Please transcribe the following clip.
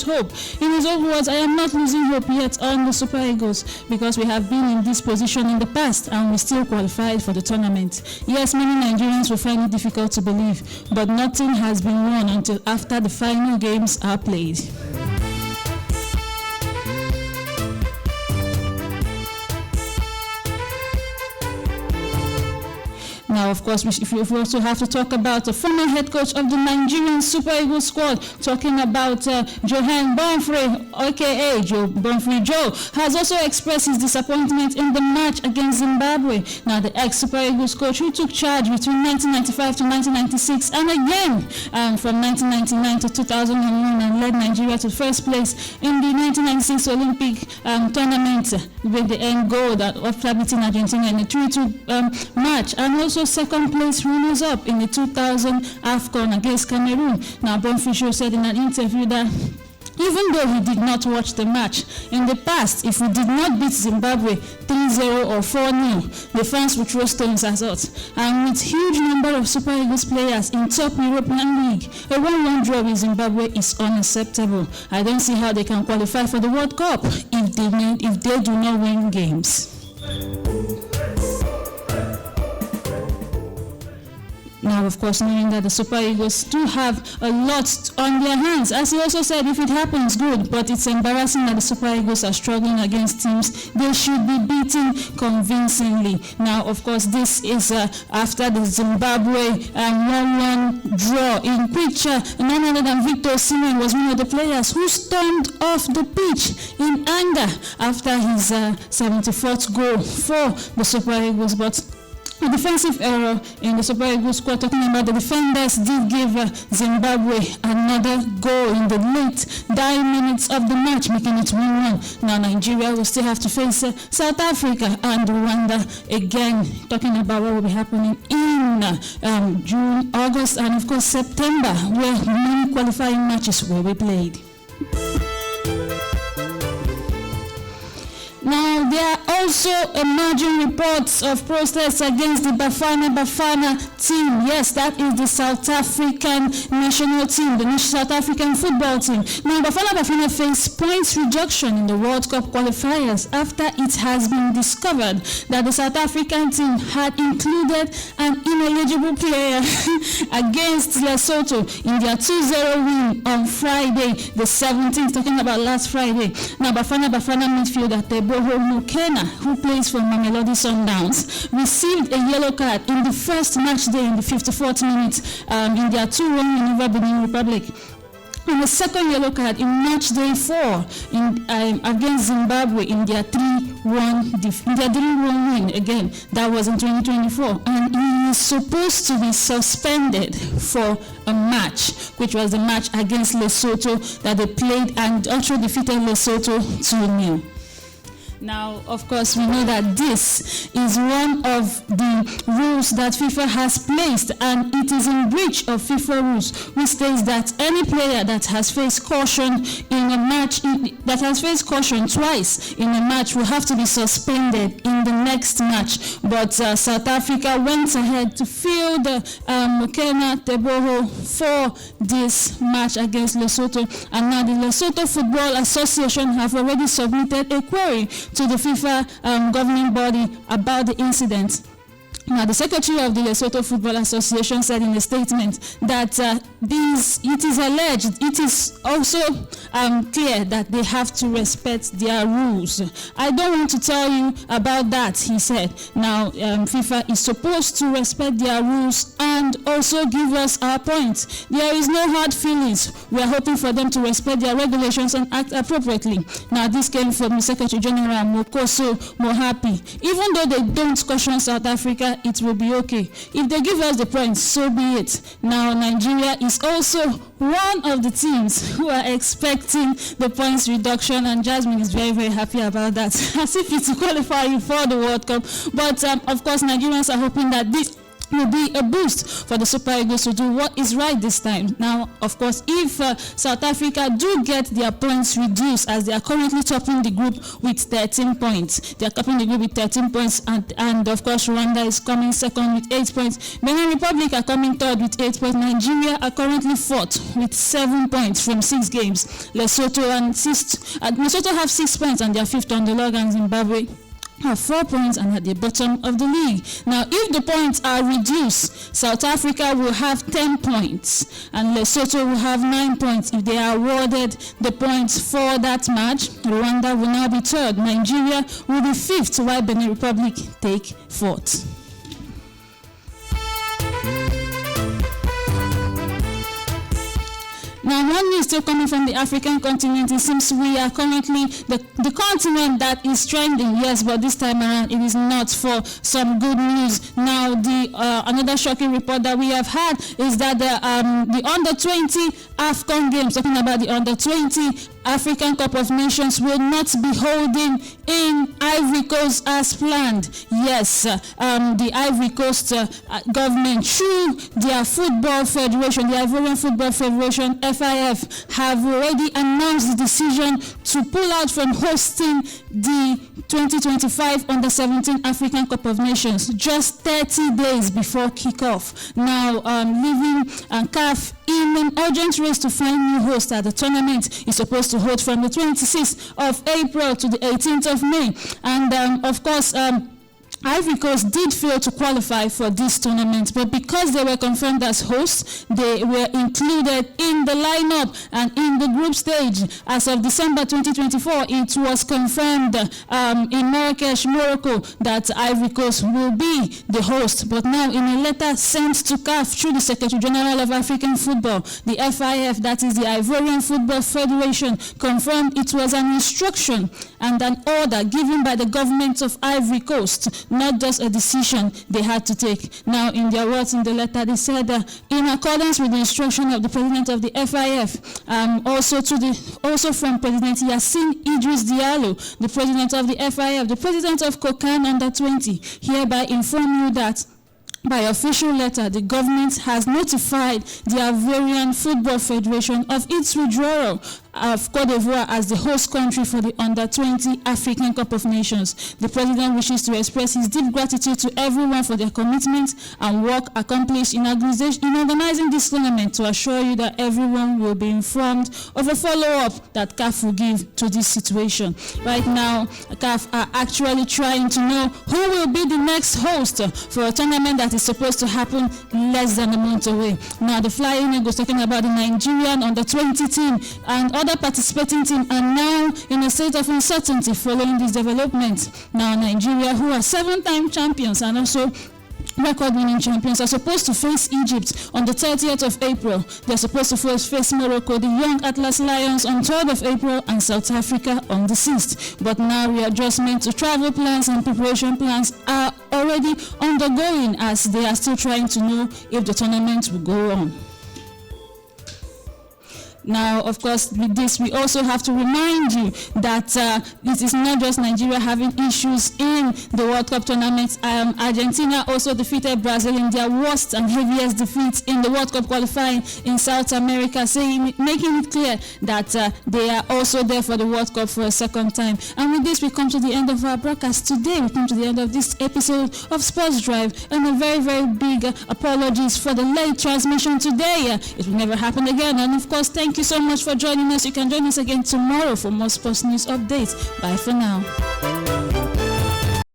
hope. In his own words, I am not losing hope yet on the Super Eagles because we have been in this position in the past and we still qualified for the tournament. Yes, many Nigerians will find it difficult to believe, but nothing has been won until after the final games are played. Now, of course, we also have to talk about the former head coach of the Nigerian Super Eagles squad, talking about Johan Bonfrey, aka Bonfrey Joe, has also expressed his disappointment in the match against Zimbabwe. Now, the ex-Super Eagles coach who took charge between 1995 to 1996 and again from 1999 to 2001 and led Nigeria to first place in the 1996 Olympic tournament with the end goal that after beating Argentina in a 3-2 match, and also second place runners-up in the 2000 AFCON against Cameroon. Now, Bonfrey said in an interview that even though he did not watch the match, in the past, if we did not beat Zimbabwe 3-0 or 4-0, the fans would throw stones at us. And with huge number of Super Eagles players in top European league, a 1-1 draw with Zimbabwe is unacceptable. I don't see how they can qualify for the World Cup if they do not win games. Now, of course, knowing that the Super Eagles do have a lot on their hands. As he also said, if it happens, good, but it's embarrassing that the Super Eagles are struggling against teams they should be beating convincingly. Now, of course, this is after the Zimbabwe 1-1 draw in which none other than Victor Osimhen was one of the players who stormed off the pitch in anger after his 74th goal for the Super Eagles. But a defensive error in the Super Eagles squad, talking about the defenders, did give Zimbabwe another goal in the late dying minutes of the match, making it 1-1. Now Nigeria will still have to face South Africa and Rwanda again, talking about what will be happening in June, August, and of course September, where many qualifying matches will be played. Now, there are also emerging reports of protests against the Bafana team. Yes, that is the South African national team, the South African football team. Now, Bafana faced points reduction in the World Cup qualifiers after it has been discovered that the South African team had included an ineligible player against Lesotho in their 2-0 win on Friday, the 17th, talking about last Friday. Now, Bafana midfielder Teboho Mokena, who plays for Mamelodi Sundowns, received a yellow card in the first match day in the 54th minute in their 2-1 win over Benin Republic. And the second yellow card in match day 4 against Zimbabwe in their 3-1 win again. That was in 2024, and he is supposed to be suspended for a match, which was the match against Lesotho that they played and also defeated Lesotho 2-0. Now, of course, we know that this is one of the rules that FIFA has placed, and it is in breach of FIFA rules, which states that any player that has faced caution in a match, that has faced caution twice in a match, will have to be suspended in the next match. But South Africa went ahead to field Mokena Teboho for this match against Lesotho, and now the Lesotho Football Association have already submitted a query to the FIFA governing body about the incident. Now, the secretary of the Lesotho Football Association said in a statement that it is alleged, it is also clear that they have to respect their rules. I don't want to tell you about that, he said. Now, FIFA is supposed to respect their rules and also give us our points. There is no hard feelings. We are hoping for them to respect their regulations and act appropriately. Now, this came from the Secretary General Mokoso Mohapi. Even though they don't caution South Africa, it will be okay. If they give us the points, so be it. Now, Nigeria is also one of the teams who are expecting the points reduction, and Jasmine is very, very happy about that, as if it's qualifying for the World Cup. But, of course, Nigerians are hoping that this will be a boost for the Super Eagles to do what is right this time. Now, of course, if South Africa do get their points reduced, as they are currently topping the group with 13 points. They are topping the group with 13 points, and of course, Rwanda is coming second with 8 points. Benin Republic are coming third with 8 points. Nigeria are currently fourth with 7 points from 6 games. Lesotho have 6 points and they are fifth on the log, and Zimbabwe have 4 points and at the bottom of the league. Now, if the points are reduced, South Africa will have 10 points and Lesotho will have 9 points. If they are awarded the points for that match, Rwanda will now be third. Nigeria will be fifth, while Benin Republic take fourth. Now, one news still coming from the African continent. It seems we are currently the continent that is trending, yes, but this time around it is not for some good news. Now, the another shocking report that we have had is that the under-20 AFCON games, talking about the under-20 African Cup of Nations, will not be holding in Ivory Coast as planned. Yes, the Ivory Coast government, through their football federation, the Ivorian Football Federation, FIF, have already announced the decision to pull out from hosting the 2025 Under-17 African Cup of Nations just 30 days before kickoff. Now, leaving CAF in an urgent race to find new hosts at the tournament is supposed to hold from the 26th of April to the 18th of May. And of course, Ivory Coast did fail to qualify for this tournament, but because they were confirmed as hosts, they were included in the lineup and in the group stage. As of December 2024, it was confirmed in Marrakesh, Morocco, that Ivory Coast will be the host. But now, in a letter sent to CAF through the Secretary General of African Football, the FIF, that is the Ivorian Football Federation, confirmed it was an instruction and an order given by the government of Ivory Coast, not just a decision they had to take. Now, in their words in the letter, they said, in accordance with the instruction of the president of the FIF, also from President Yassine Idris Diallo, the president of the FIF, the president of Kokan Under-20, hereby inform you that by official letter, the government has notified the Ivorian Football Federation of its withdrawal of Cote d'Ivoire as the host country for the Under-20 African Cup of Nations. The president wishes to express his deep gratitude to everyone for their commitment and work accomplished in organizing this tournament, to assure you that everyone will be informed of a follow-up that CAF will give to this situation. Right now, CAF are actually trying to know who will be the next host for a tournament that is supposed to happen less than a month away. Now, the Flying Eagles, talking about the Nigerian Under-20 team and other participating teams, are now in a state of uncertainty following this development. Now, Nigeria, who are 7-time champions and also record-winning champions, are supposed to face Egypt on the 30th of April. They're supposed to face Morocco, the Young Atlas Lions, on 3rd of April, and South Africa on the 6th. But now readjustment to travel plans and preparation plans are already undergoing, as they are still trying to know if the tournament will go on. Now, of course, with this, we also have to remind you that it is not just Nigeria having issues in the World Cup tournament. Argentina also defeated Brazil in their worst and heaviest defeat in the World Cup qualifying in South America, making it clear that they are also there for the World Cup for a second time. And with this, we come to the end of our broadcast today. We come to the end of this episode of Sports Drive, and a very, very big apologies for the late transmission today. It will never happen again. And of course, thank you so much for joining us. You can join us again tomorrow for more sports news updates. Bye for now.